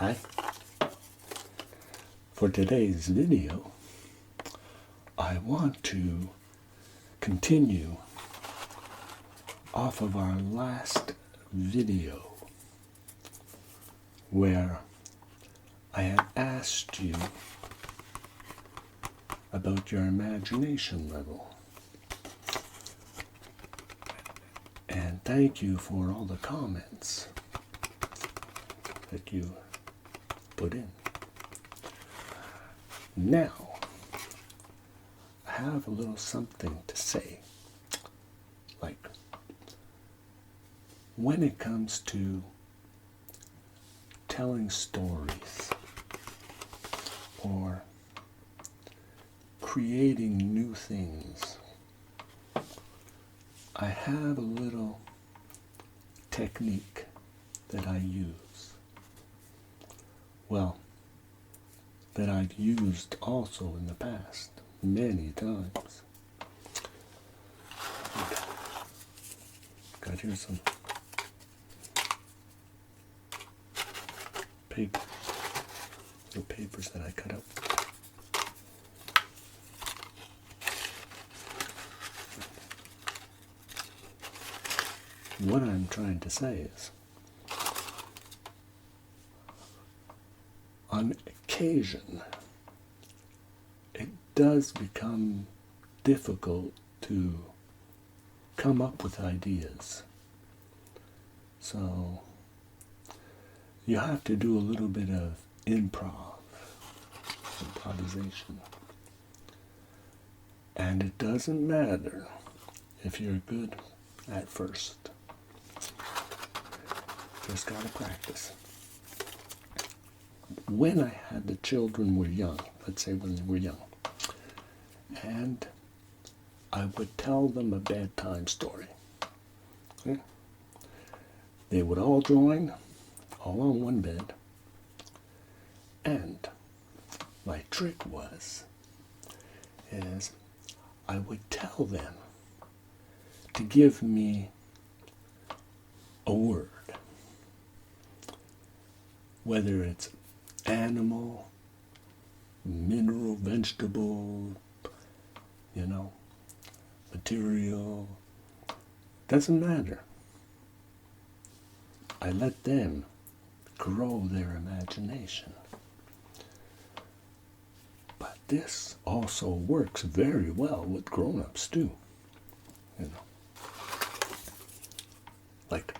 Hi. For today's video, I want to continue off of our last video where I had asked you about your imagination level. And thank you for all the comments that you put in. Now, I have a little something to say. Like, when it comes to telling stories or creating new things, I have a little technique that I use. Well, that I've used also in the past, many times. Got here some paper, little papers that I cut out. What I'm trying to say is, on occasion, it does become difficult to come up with ideas. So, you have to do a little bit of improvisation. And it doesn't matter if you're good at first. Just gotta practice. When I had the children were young, let's say when they were young, and I would tell them a bedtime story. Okay? They would all join, all on one bed, and my trick is I would tell them to give me a word, whether it's animal, mineral, vegetable, material, doesn't matter. I let them grow their imagination. But this also works very well with grown-ups too. Like,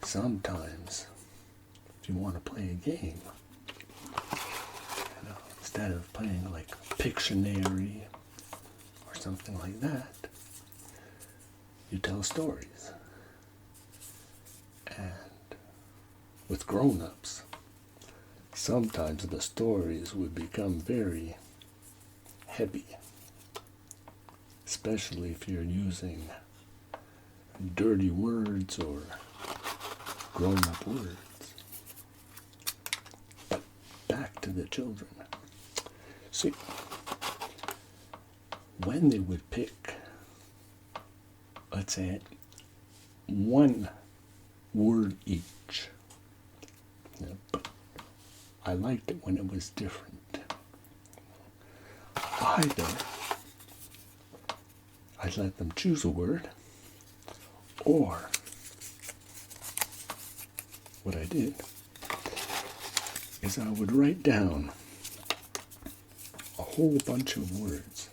sometimes if you want to play a game, instead of playing like Pictionary or something like that, you tell stories. And with grown-ups, sometimes the stories would become very heavy, especially if you're using dirty words or grown-up words. But back to the children. See, when they would pick, let's say, one word each, but I liked it when it was different. Either I'd let them choose a word, or what I did is I would write down a whole bunch of words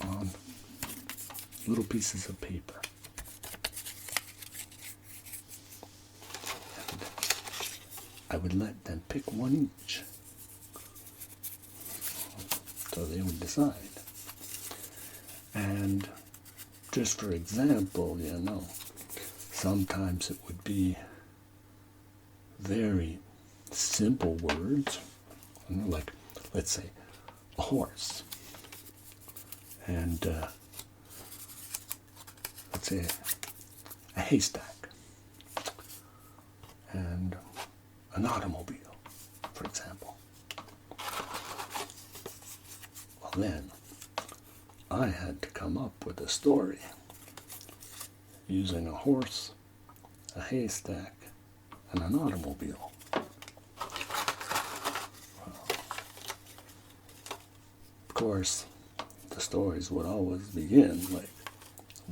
on little pieces of paper. And I would let them pick one each, so they would decide. And just for example, sometimes it would be very simple words, like, let's say, a horse, and let's say a haystack, and an automobile, for example. Well then, I had to come up with a story using a horse, a haystack, and an automobile. Of course, the stories would always begin like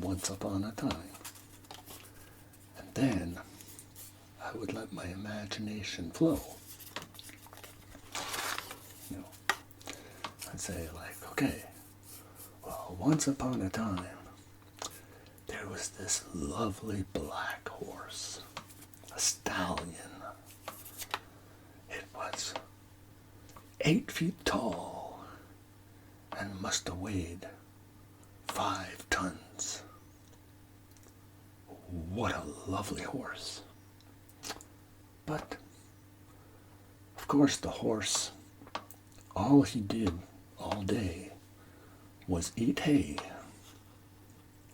once upon a time. And then I would let my imagination flow. You know, I'd say like, okay, well, once upon a time, there was this lovely black horse, a stallion. It was 8 feet tall and must have weighed 5 tons. What a lovely horse. But, of course, the horse, all he did all day was eat hay.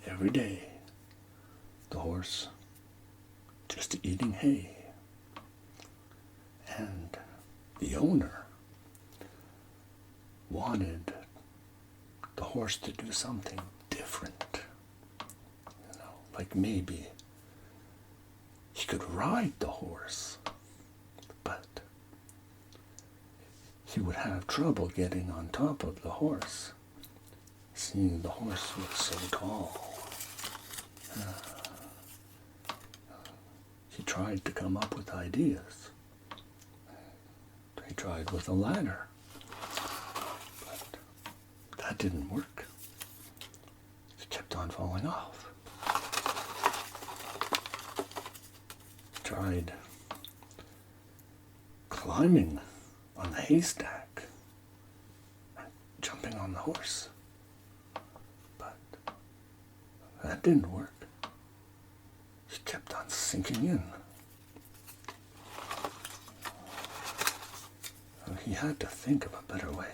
Every day, the horse just eating hay. And the owner wanted the horse to do something different. You know, like maybe he could ride the horse, but he would have trouble getting on top of the horse, seeing the horse was so tall. He tried to come up with ideas. He tried with a ladder, but that didn't work. He kept on falling off. He tried climbing on the haystack and jumping on the horse, but that didn't work. He kept on sinking in. He had to think of a better way.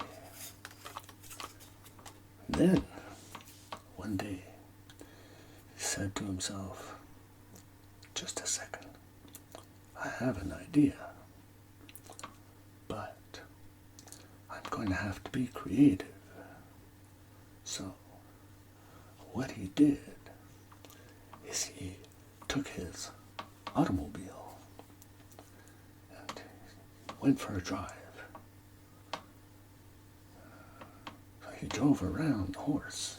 Then, one day, he said to himself, just a second, I have an idea, but I'm going to have to be creative. So, what he did is he took his automobile and went for a drive. So he drove around the horse,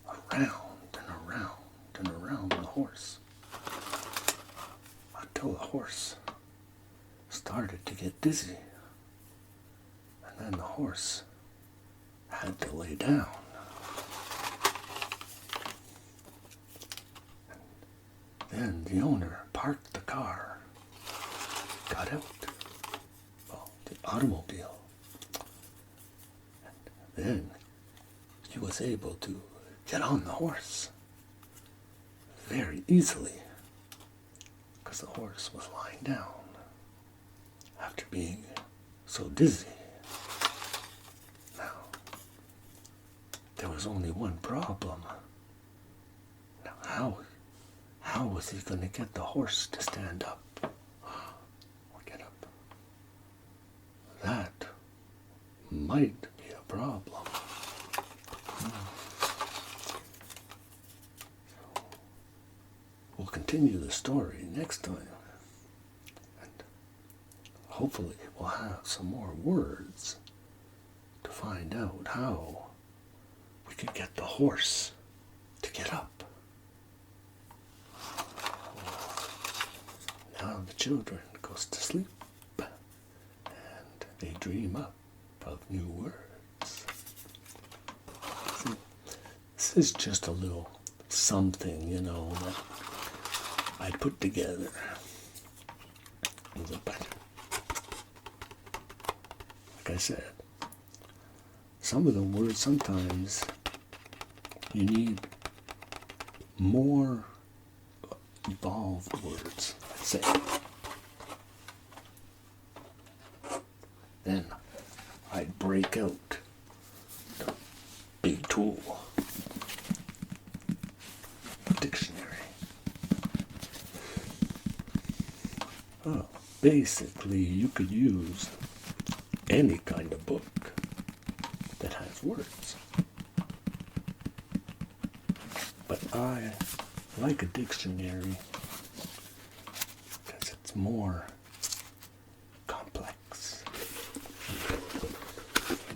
around and around and around the horse, until the horse started to get dizzy, and then the horse had to lay down. Then the owner parked the car, got out, well, the automobile, and then he was able to get on the horse very easily, because the horse was lying down after being so dizzy. Now, there was only one problem. Now, how was he going to get the horse to stand up or get up? That might be a problem. We'll continue the story next time. And hopefully we'll have some more words to find out how we could get the horse to get up. Now the children goes to sleep and they dream up of new words. See, this is just a little something, you know, that I put together. But like I said, some of the words sometimes you need more evolved words, let's say. Then I'd break out the big tool, dictionary. Oh, basically, you could use any kind of book that has words. But I like a dictionary because it's more complex. You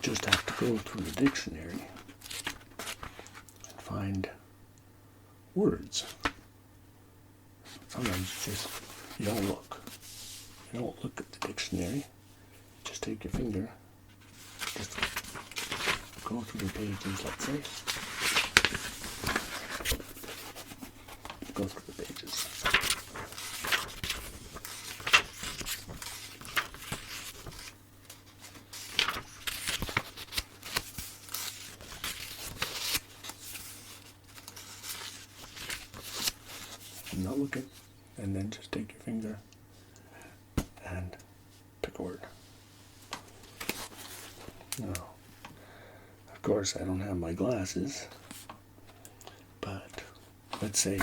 just have to go through the dictionary and find words. Sometimes you don't look. You don't look at the dictionary. Just take your finger, just go through the pages, let's say. Go through the pages. I'm not looking, and then just take your finger and pick a word. Now, of course, I don't have my glasses, but let's say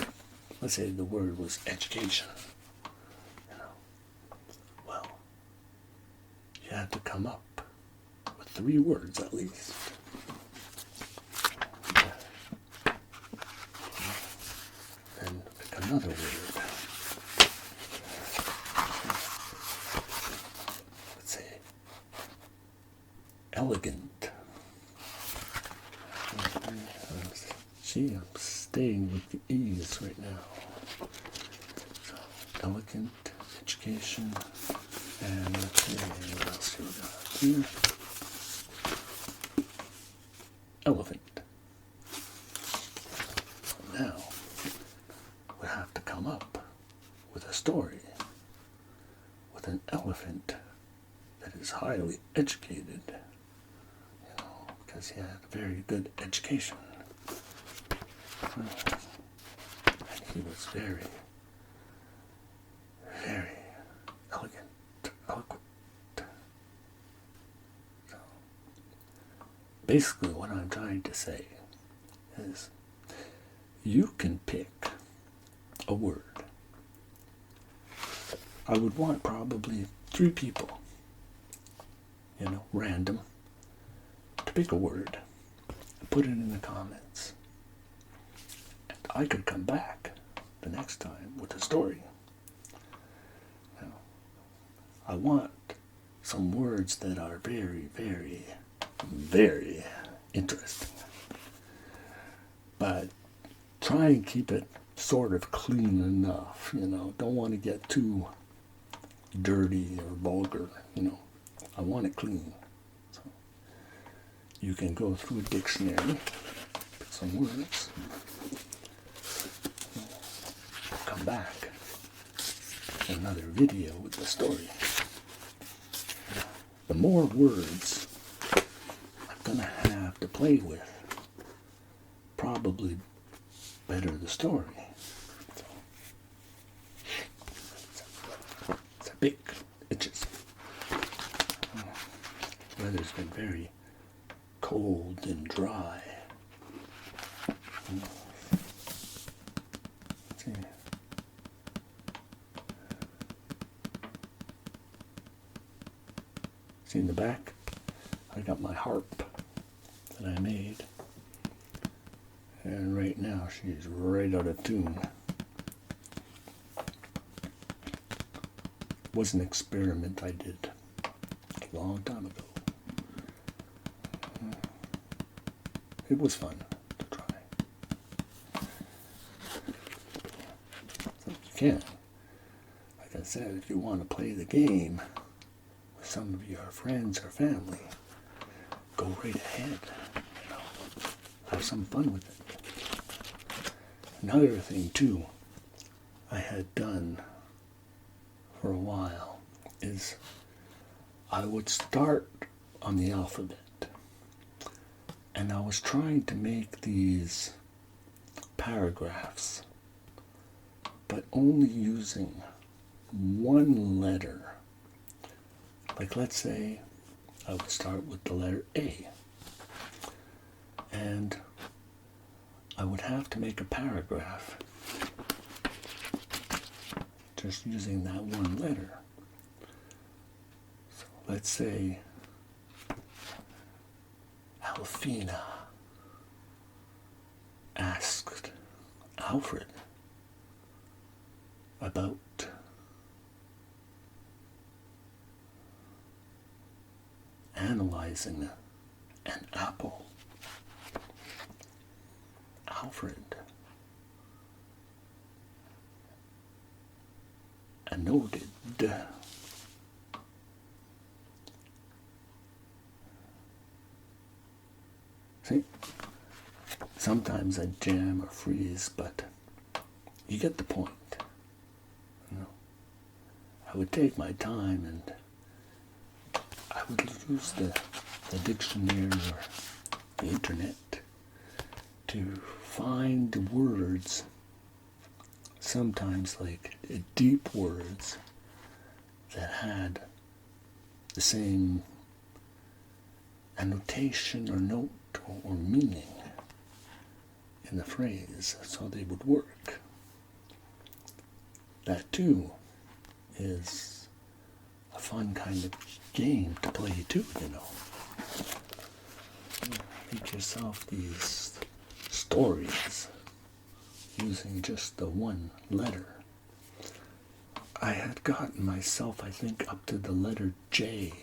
the word was education. Well, you had to come up with 3 words at least. And pick another word. Let's say elegant. See, I'm staying with the E's right now. So, elegant, education, and let's see what else we got here. Elephant. Now, we have to come up with a story with an elephant that is highly educated, because he had a very good education. And he was very, very elegant, eloquent. So, basically what I'm trying to say is you can pick a word. I would want probably 3 people, random, to pick a word and put it in the comments. And I could come back the next time with a story. Now, I want some words that are very, very, very interesting. But try and keep it sort of clean enough, Don't want to get too dirty or vulgar, I want it clean. So you can go through a dictionary, pick some words, come back in another video with the story. The more words I'm gonna have to play with, probably better the story. So, it's a big itches. Weather's been very cold and dry. See. See in the back, I got my harp that I made. And right now she's right out of tune. It was an experiment I did a long time ago. It was fun to try. So you can. Like I said, if you want to play the game with some of your friends or family, go right ahead. Have some fun with it. Another thing too I had done for a while is I would start on the alphabet, and I was trying to make these paragraphs, but only using one letter. Like, let's say I would start with the letter A, and I would have to make a paragraph just using that one letter. So let's say Alfina asked Alfred about analyzing an apple. Alfred noted see, sometimes I jam or freeze, but you get the point. You know, I would take my time and I would use the dictionary or the internet to find words, sometimes like deep words that had the same annotation or note or meaning in the phrase, so they would work. That too is a fun kind of game to play too, you know. Make yourself these stories using just the one letter. I had gotten myself, I think, up to the letter J.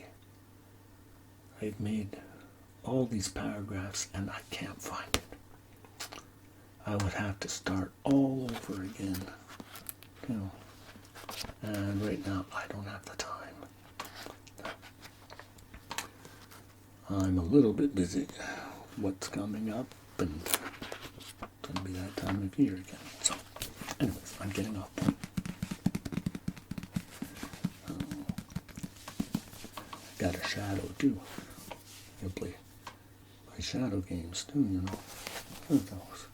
I've made all these paragraphs and I can't find it. I would have to start all over again, you know. And right now I don't have the time. I'm a little bit busy. What's coming up, and it's going to be that time of year again. So, anyways, I'm getting off point. Got a shadow too. You'll play shadow games too, you know. Those.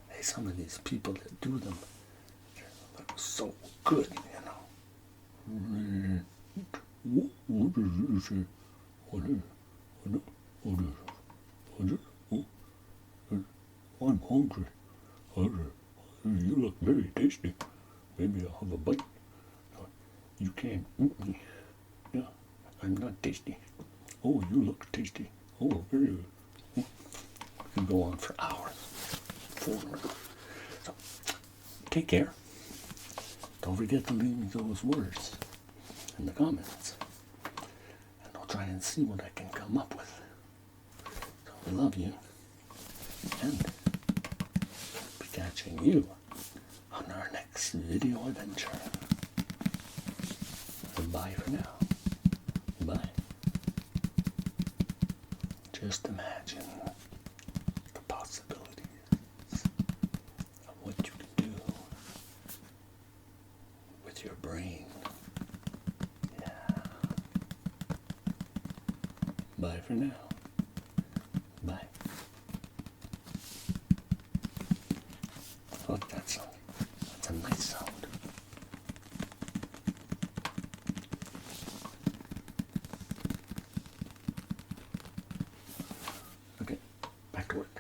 Hey, some of these people that do them, they're so good, you know. I'm hungry. You look very tasty. Maybe I'll have a bite. You can't eat me. Yeah, I'm not tasty. Oh, you look tasty. Oh, very good. We can go on for hours. So, take care. Don't forget to leave me those words in the comments. And I'll try and see what I can come up with. So, I love you. And be catching you on our next video adventure. Bye for now. Bye. Just imagine the possibilities of what you can do with your brain. Yeah. Bye for now. Bye. I like that sound. That's a nice sound. Okay, back to work.